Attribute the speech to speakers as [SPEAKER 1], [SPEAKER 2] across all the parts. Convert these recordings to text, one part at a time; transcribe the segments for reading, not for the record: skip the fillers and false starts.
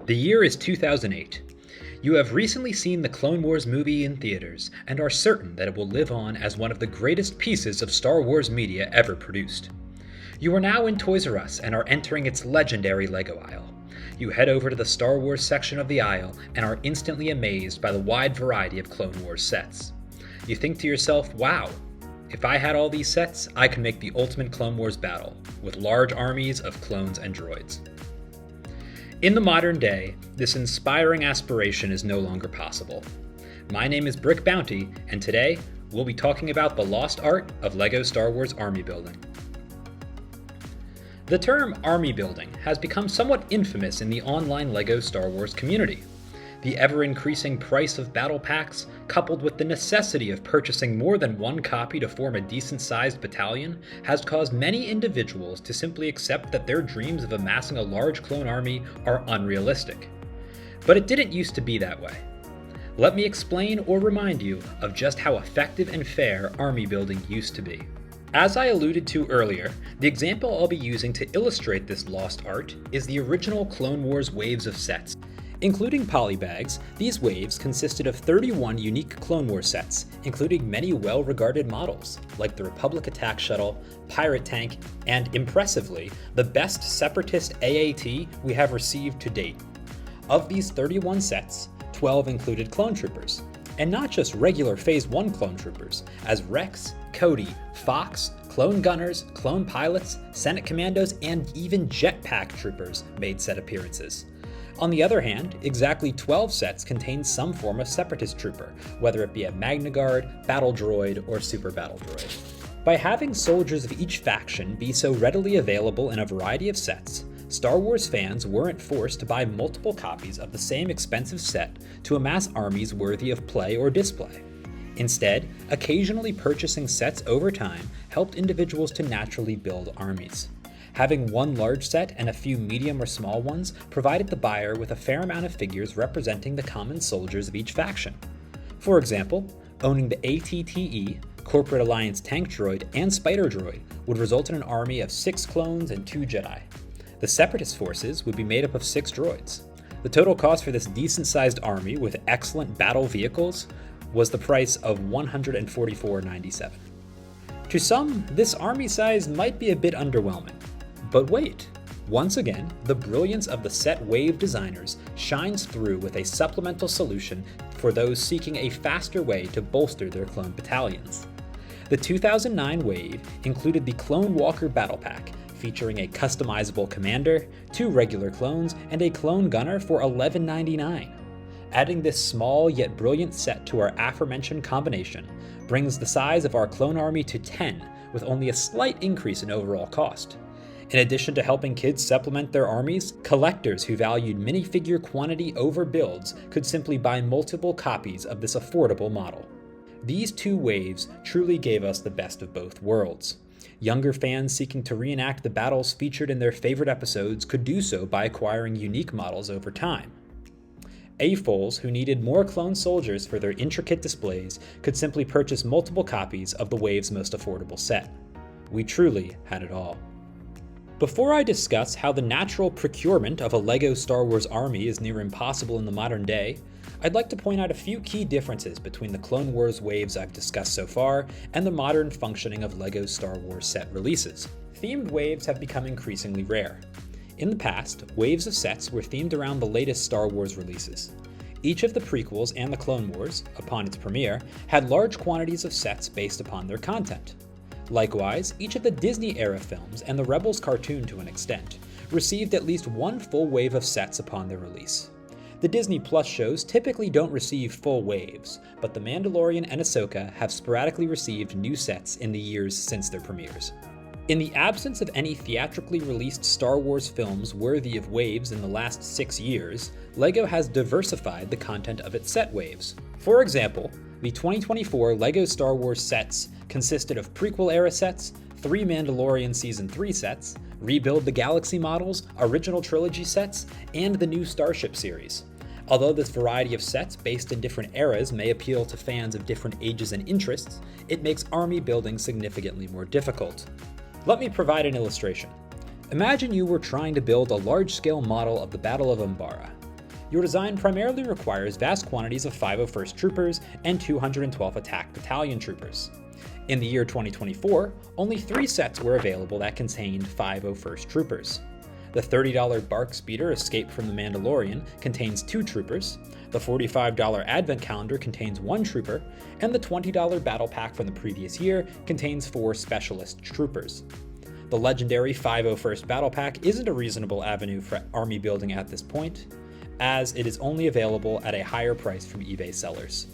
[SPEAKER 1] The year is 2008. You have recently seen the Clone Wars movie in theaters and are certain that it will live on as one of the greatest pieces of Star Wars media ever produced. You are now in Toys R Us and are entering its legendary LEGO aisle. You head over to the Star Wars section of the aisle and are instantly amazed by the wide variety of Clone Wars sets. You think to yourself, wow, if I had all these sets, I could make the ultimate Clone Wars battle, with large armies of clones and droids. In the modern day, this inspiring aspiration is no longer possible. My name is Brick Bounty, and today, we'll be talking about the lost art of LEGO Star Wars army building. The term army building has become somewhat infamous in the online LEGO Star Wars community. The ever-increasing price of battle packs, coupled with the necessity of purchasing more than one copy to form a decent-sized battalion, has caused many individuals to simply accept that their dreams of amassing a large clone army are unrealistic. But it didn't used to be that way. Let me explain or remind you of just how effective and fair army building used to be. As I alluded to earlier, the example I'll be using to illustrate this lost art is the original Clone Wars waves of sets. Including polybags, these waves consisted of 31 unique Clone Wars sets, including many well-regarded models, like the Republic Attack Shuttle, Pirate Tank, and, impressively, the best Separatist AAT we have received to date. Of these 31 sets, 12 included clone troopers, and not just regular Phase 1 clone troopers, as Rex, Cody, Fox, clone gunners, clone pilots, Senate commandos, and even jetpack troopers made set appearances. On the other hand, exactly 12 sets contain some form of Separatist trooper, whether it be a Magna Guard, Battle Droid, or Super Battle Droid. By having soldiers of each faction be so readily available in a variety of sets, Star Wars fans weren't forced to buy multiple copies of the same expensive set to amass armies worthy of play or display. Instead, occasionally purchasing sets over time helped individuals to naturally build armies. Having one large set and a few medium or small ones provided the buyer with a fair amount of figures representing the common soldiers of each faction. For example, owning the ATTE, Corporate Alliance Tank Droid, and Spider Droid would result in an army of 6 clones and 2 Jedi. The Separatist forces would be made up of 6 droids. The total cost for this decent-sized army with excellent battle vehicles was the price of $144.97. To some, this army size might be a bit underwhelming. But wait, once again, the brilliance of the set wave designers shines through with a supplemental solution for those seeking a faster way to bolster their clone battalions. The 2009 wave included the Clone Walker Battle Pack, featuring a customizable commander, 2 regular clones, and a clone gunner for $11.99. Adding this small yet brilliant set to our aforementioned combination brings the size of our clone army to 10, with only a slight increase in overall cost. In addition to helping kids supplement their armies, collectors who valued minifigure quantity over builds could simply buy multiple copies of this affordable model. These 2 waves truly gave us the best of both worlds. Younger fans seeking to reenact the battles featured in their favorite episodes could do so by acquiring unique models over time. AFOLs who needed more clone soldiers for their intricate displays could simply purchase multiple copies of the wave's most affordable set. We truly had it all. Before I discuss how the natural procurement of a LEGO Star Wars army is near impossible in the modern day, I'd like to point out a few key differences between the Clone Wars waves I've discussed so far and the modern functioning of LEGO Star Wars set releases. Themed waves have become increasingly rare. In the past, waves of sets were themed around the latest Star Wars releases. Each of the prequels and the Clone Wars, upon its premiere, had large quantities of sets based upon their content. Likewise, each of the Disney-era films, and the Rebels cartoon to an extent, received at least one full wave of sets upon their release. The Disney Plus shows typically don't receive full waves, but The Mandalorian and Ahsoka have sporadically received new sets in the years since their premieres. In the absence of any theatrically released Star Wars films worthy of waves in the last 6 years, LEGO has diversified the content of its set waves. For example, the 2024 LEGO Star Wars sets consisted of prequel-era sets, 3 Mandalorian Season 3 sets, Rebuild the Galaxy models, original trilogy sets, and the new Starship series. Although this variety of sets based in different eras may appeal to fans of different ages and interests, it makes army building significantly more difficult. Let me provide an illustration. Imagine you were trying to build a large-scale model of the Battle of Umbara. Your design primarily requires vast quantities of 501st Troopers and 212th Attack Battalion Troopers. In the year 2024, only 3 sets were available that contained 501st Troopers. The $30 Bark Speeder Escape from the Mandalorian contains 2 troopers, the $45 Advent Calendar contains 1 trooper, and the $20 Battle Pack from the previous year contains 4 Specialist Troopers. The legendary 501st Battle Pack isn't a reasonable avenue for army building at this point, as it is only available at a higher price from eBay sellers.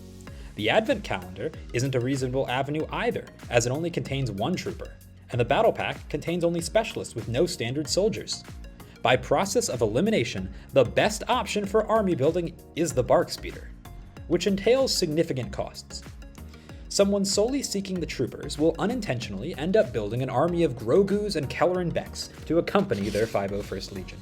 [SPEAKER 1] The Advent Calendar isn't a reasonable avenue either, as it only contains 1 trooper, and the Battle Pack contains only Specialists with no standard soldiers. By process of elimination, the best option for army building is the Bark Speeder, which entails significant costs. Someone solely seeking the troopers will unintentionally end up building an army of Grogus and Kelleran Becks to accompany their 501st Legion.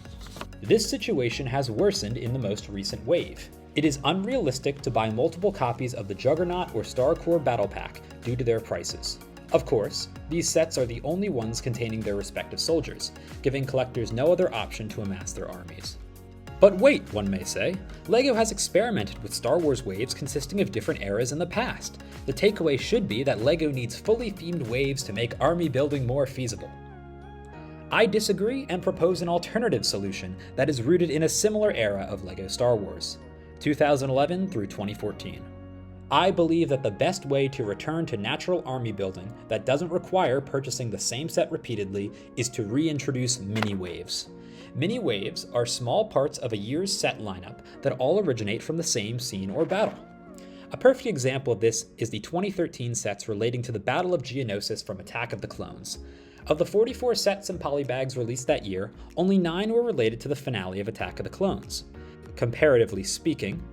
[SPEAKER 1] This situation has worsened in the most recent wave. It is unrealistic to buy multiple copies of the Juggernaut or Star Corps Battle Pack due to their prices. Of course, these sets are the only ones containing their respective soldiers, giving collectors no other option to amass their armies. But wait, one may say, LEGO has experimented with Star Wars waves consisting of different eras in the past. The takeaway should be that LEGO needs fully themed waves to make army building more feasible. I disagree and propose an alternative solution that is rooted in a similar era of LEGO Star Wars, 2011 through 2014. I believe that the best way to return to natural army building that doesn't require purchasing the same set repeatedly is to reintroduce mini-waves. Mini-waves are small parts of a year's set lineup that all originate from the same scene or battle. A perfect example of this is the 2013 sets relating to the Battle of Geonosis from Attack of the Clones. Of the 44 sets and polybags released that year, only 9 were related to the finale of Attack of the Clones. Comparatively speaking,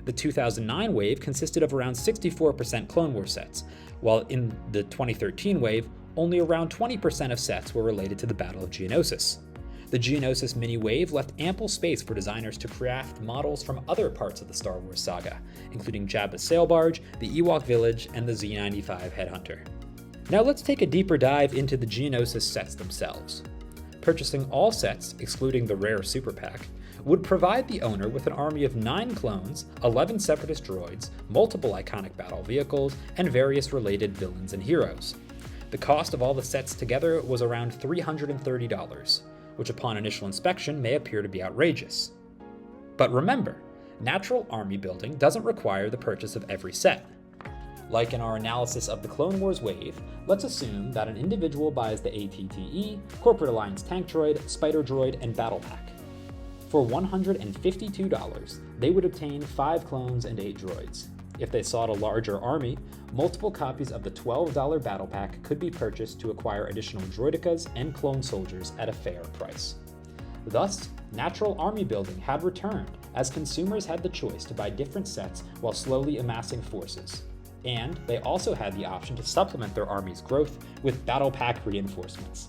[SPEAKER 1] the 2009 wave consisted of around 64% Clone Wars sets, while in the 2013 wave, only around 20% of sets were related to the Battle of Geonosis. The Geonosis mini-wave left ample space for designers to craft models from other parts of the Star Wars saga, including Jabba's sail barge, the Ewok village, and the Z-95 headhunter. Now let's take a deeper dive into the Geonosis sets themselves. Purchasing all sets, excluding the rare Super Pack, would provide the owner with an army of 9 clones, 11 Separatist droids, multiple iconic battle vehicles, and various related villains and heroes. The cost of all the sets together was around $330, which upon initial inspection may appear to be outrageous. But remember, natural army building doesn't require the purchase of every set. Like in our analysis of the Clone Wars wave, let's assume that an individual buys the ATTE, Corporate Alliance Tank Droid, Spider Droid, and Battle Pack. For $152, they would obtain 5 clones and 8 droids. If they sought a larger army, multiple copies of the $12 Battle Pack could be purchased to acquire additional droidicas and clone soldiers at a fair price. Thus, natural army building had returned, as consumers had the choice to buy different sets while slowly amassing forces. And they also had the option to supplement their army's growth with Battle Pack reinforcements.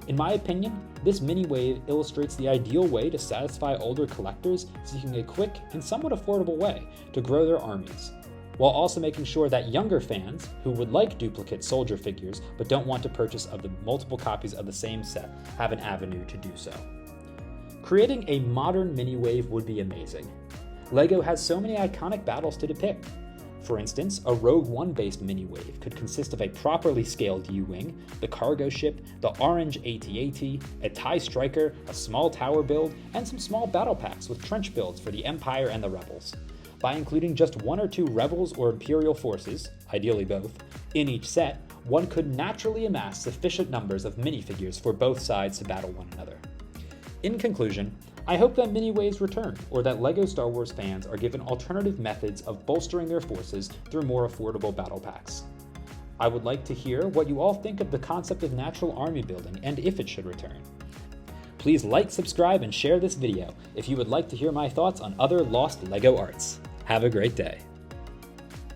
[SPEAKER 1] In my opinion, this mini-wave illustrates the ideal way to satisfy older collectors seeking a quick and somewhat affordable way to grow their armies, while also making sure that younger fans who would like duplicate soldier figures but don't want to purchase of the multiple copies of the same set have an avenue to do so. Creating a modern mini-wave would be amazing. LEGO has so many iconic battles to depict. For instance, a Rogue One based mini-wave could consist of a properly scaled U-Wing, the cargo ship, the orange AT-AT, a TIE Striker, a small tower build, and some small battle packs with trench builds for the Empire and the Rebels. By including just 1 or 2 Rebels or Imperial forces, ideally both, in each set, one could naturally amass sufficient numbers of minifigures for both sides to battle one another. In conclusion, I hope that mini-waves return, or that LEGO Star Wars fans are given alternative methods of bolstering their forces through more affordable battle packs. I would like to hear what you all think of the concept of natural army building and if it should return. Please like, subscribe, and share this video if you would like to hear my thoughts on other lost LEGO arts. Have a great day.